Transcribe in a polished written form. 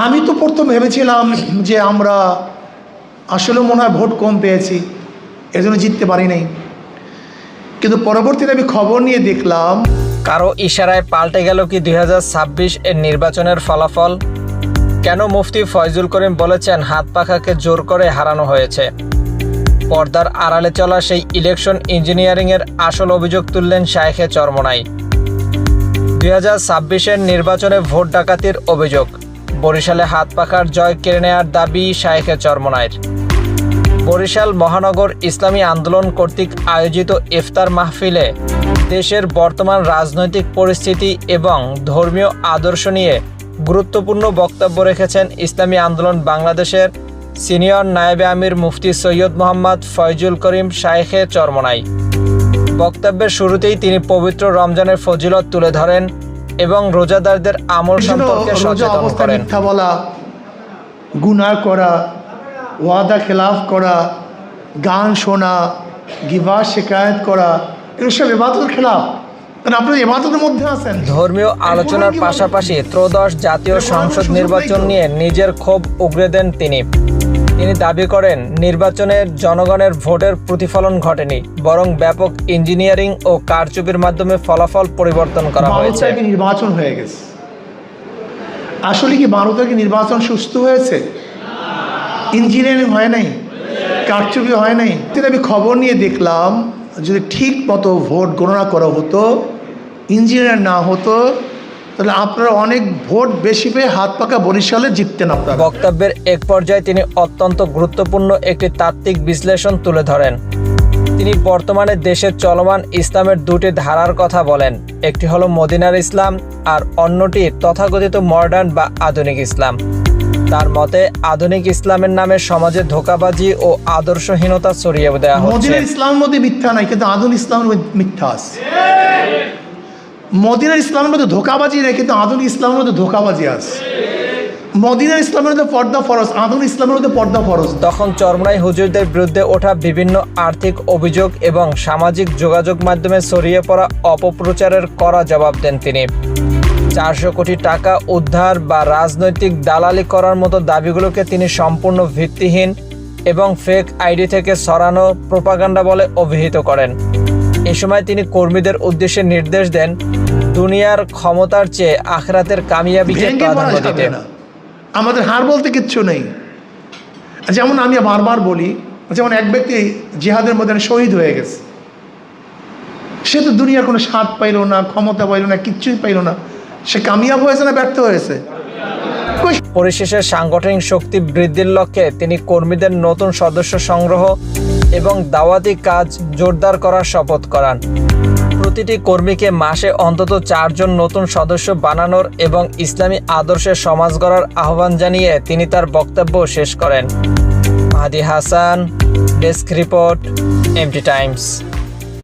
আমি তো প্রথম ভেবেছিলাম যে আমরা আসলে মনে হয় ভোট কম পেয়েছি, এজন্য জিততে পারি নাই। কিন্তু পরবর্তীতে আমি খবর নিয়ে দেখলাম কারো ইশারায় পাল্টে গেল কি 2026 এর নির্বাচনের ফলাফল? কেন মুফতি ফয়জুল করিম বলেছেন হাত পাখাকে জোর করে হারানো হয়েছে? পর্দার আড়ালে চলা সেই ইলেকশন ইঞ্জিনিয়ারিংয়ের আসল অভিযোগ তুললেন শায়েখে চরমোনাই। 2026 এর নির্বাচনে ভোট ডাকাতির অভিযোগ, বরিশালে হাত পাখার জয় কেড়ে নেওয়ার দাবি শায়েখে চরমোনাইর। বরিশাল মহানগর ইসলামী আন্দোলন কর্তৃক আয়োজিত ইফতার মাহফিলে দেশের বর্তমান রাজনৈতিক পরিস্থিতি এবং ধর্মীয় আদর্শ নিয়ে গুরুত্বপূর্ণ বক্তব্য রেখেছেন ইসলামী আন্দোলন বাংলাদেশের সিনিয়র নায়েবে আমির মুফতি সৈয়দ মোহাম্মদ ফয়জুল করিম শায়েখে চরমোনাই। বক্তব্যের শুরুতেই তিনি পবিত্র রমজানের ফজিলত তুলে ধরেন এবং রোজাদারদের আমল সম্পর্কে সচেতন করেন। মিথ্যা বলা, গুনাহ করা, ওয়াদা খেলাফ করা, গান শোনা, গিবা শিকায়ত করা, এগুলো সব ইবাদতের খেলাফ। কারণ আপনারা ইবাদতের মধ্যে আছেন। ধর্মীয় আলোচনার পাশাপাশি ত্রয়োদশ জাতীয় সংসদ নির্বাচন নিয়ে নিজের ক্ষোভ উগরে দেন তিনি। তিনি দাবি করেন নির্বাচনের জনগণের ভোটের প্রতিফলন ঘটেনি, বরং ব্যাপক ইঞ্জিনিয়ারিং ও কারচুপির মাধ্যমে ফলাফল পরিবর্তন করা হয়েছে। নির্বাচন হয়ে গেছে। আসলে কি 12 তারিখে নির্বাচন সুস্থ হয়েছে? ইঞ্জিনিয়ারিং হয় নাই, কারচুপি হয় নাই। আমি খবর নিয়ে দেখলাম যদি ঠিক মতো ভোট গণনা করা হতো, ইঞ্জিনিয়ার না হতো, তাহলে আপনারা অনেক ভোট বেশি পেয়ে হাত পাকা বরিশালে জিততেন আপনারা। বক্তব্যের এক পর্যায়ে তিনি অত্যন্ত গুরুত্বপূর্ণ একটি তাত্ত্বিক বিশ্লেষণ তুলে ধরেন। তিনি বর্তমানে দেশের চলমান ইসলামের দুটি ধারার কথা বলেন। একটি হলো মদিনার ইসলাম আর অন্যটি তথাকথিত মডার্ন বা আধুনিক ইসলাম। তার মতে আধুনিক ইসলামের নামে সমাজে ধোঁকাবাজি ও আদর্শহীনতা ছড়িয়ে দেওয়া হচ্ছে। মদিনার ইসলামের মধ্যে মিথ্যা নাই, কিন্তু আধুনিক ইসলামের মধ্যে মিথ্যা আছে। মদিনার ইসলামের মধ্যে ধোঁকাবাজি নেই, কিন্তু আধুনিক ইসলামের মধ্যে ধোঁকাবাজি আছে। মদিনার ইসলামের মধ্যে পর্দা ফরজ, আধুনিক ইসলামের মধ্যে পর্দা ফরজ। তখন চরমোনাই হুজুরদের বিরুদ্ধে ওঠা বিভিন্ন আর্থিক অভিযোগ এবং সামাজিক যোগাযোগ মাধ্যমে ছড়িয়ে পড়া অপপ্রচারের কড়া জবাব দেন তিনি। 400 কোটি টাকা উদ্ধার বা রাজনৈতিক দালালি করার মতো দাবিগুলোকে তিনি সম্পূর্ণ ভিত্তিহীন এবং ফেক আইডি থেকে সরানো প্রোপাগান্ডা বলে অভিহিত করেন। এ সময় তিনি কর্মীদের উদ্দেশ্যে নির্দেশ দেন দুনিয়ার ক্ষমতার চেয়ে আখিরাতের কামিয়াবিকে প্রাধান্য দিতে। আমাদের হার বলতে কিচ্ছু নেই। যেমন আমি বারবার বলি, যেমন এক ব্যক্তি জিহাদের মধ্যে শহীদ হয়ে গেছে, সে তো দুনিয়ার কোনো স্বাদ পাইল না, ক্ষমতা পাইল না, কিচ্ছুই পাইল না। সে কামিয়াব হয়েছে না ব্যর্থ হয়েছে? পরিশেষে সাংগঠনিক শক্তি বৃদ্ধির লক্ষ্যে তিনি কর্মীদের নতুন সদস্য সংগ্রহ এবং দাওয়াতি কাজ জোরদার করার শপথ করান। প্রতিটি কর্মীকে মাসে অন্তত 4 জন নতুন সদস্য বানানোর এবং ইসলামী আদর্শে সমাজ গড়ার আহ্বান জানিয়ে তিনি তার বক্তব্য শেষ করেন। Mahdi Hasan, desk report, MT Times.